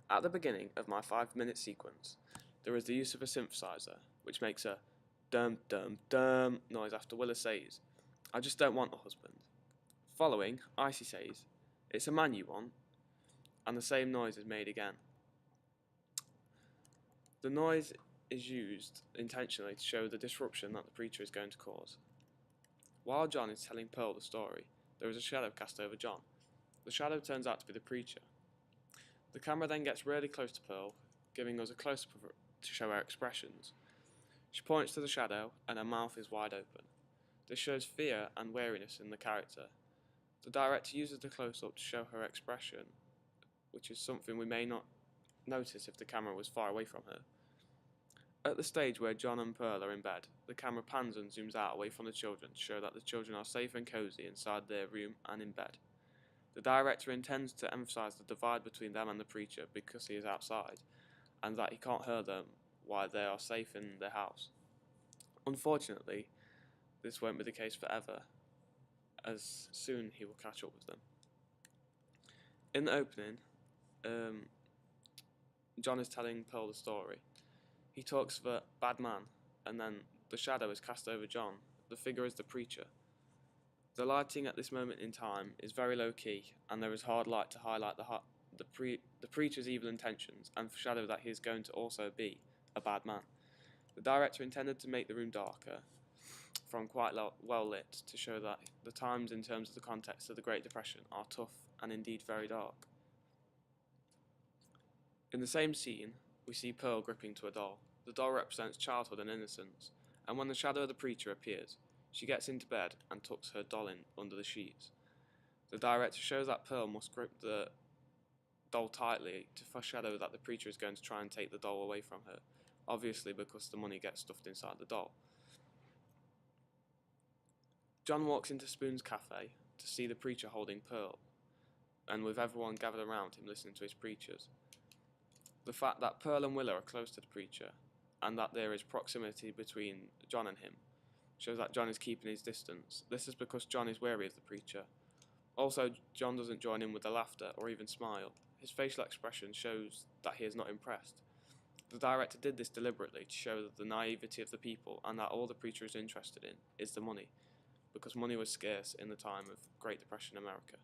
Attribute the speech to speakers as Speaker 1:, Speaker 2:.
Speaker 1: At the beginning of my 5-minute sequence, there is the use of a synthesizer, which makes a dum dum dum noise after Willa says, "I just don't want a husband." Following, Icy says, "It's a man you want," and the same noise is made again. The noise is used intentionally to show the disruption that the preacher is going to cause. While John is telling Pearl the story, there is a shadow cast over John. The shadow turns out to be the preacher. The camera then gets really close to Pearl, giving us a close-up of her to show her expressions. She points to the shadow, and her mouth is wide open. This shows fear and wariness in the character. The director uses the close-up to show her expression, which is something we may not notice if the camera was far away from her. At the stage where John and Pearl are in bed, the camera pans and zooms out away from the children to show that the children are safe and cozy inside their room and in bed. The director intends to emphasize the divide between them and the preacher because he is outside, and that he can't hear them while they are safe in their house. Unfortunately, this won't be the case forever, as soon he will catch up with them. In the opening, John is telling Pearl the story. He talks of a bad man, and then the shadow is cast over John. The figure is the preacher. The lighting at this moment in time is very low key, and there is hard light to highlight the preacher's evil intentions and foreshadow that he is going to also be a bad man. The director intended to make the room darker, from quite well lit, to show that the times in terms of the context of the Great Depression are tough and indeed very dark. In the same scene, we see Pearl gripping to a doll. The doll represents childhood and innocence, and when the shadow of the preacher appears, she gets into bed and tucks her doll in under the sheets. The director shows that Pearl must grip the doll tightly to foreshadow that the preacher is going to try and take the doll away from her, obviously because the money gets stuffed inside the doll. John walks into Spoon's cafe to see the preacher holding Pearl, and with everyone gathered around him listening to his preachers. The fact that Pearl and Willa are close to the preacher, and that there is proximity between John and him, shows that John is keeping his distance. This is because John is wary of the preacher. Also, John doesn't join in with the laughter or even smile. His facial expression shows that he is not impressed. The director did this deliberately to show the naivety of the people and that all the preacher is interested in is the money, because money was scarce in the time of Great Depression America.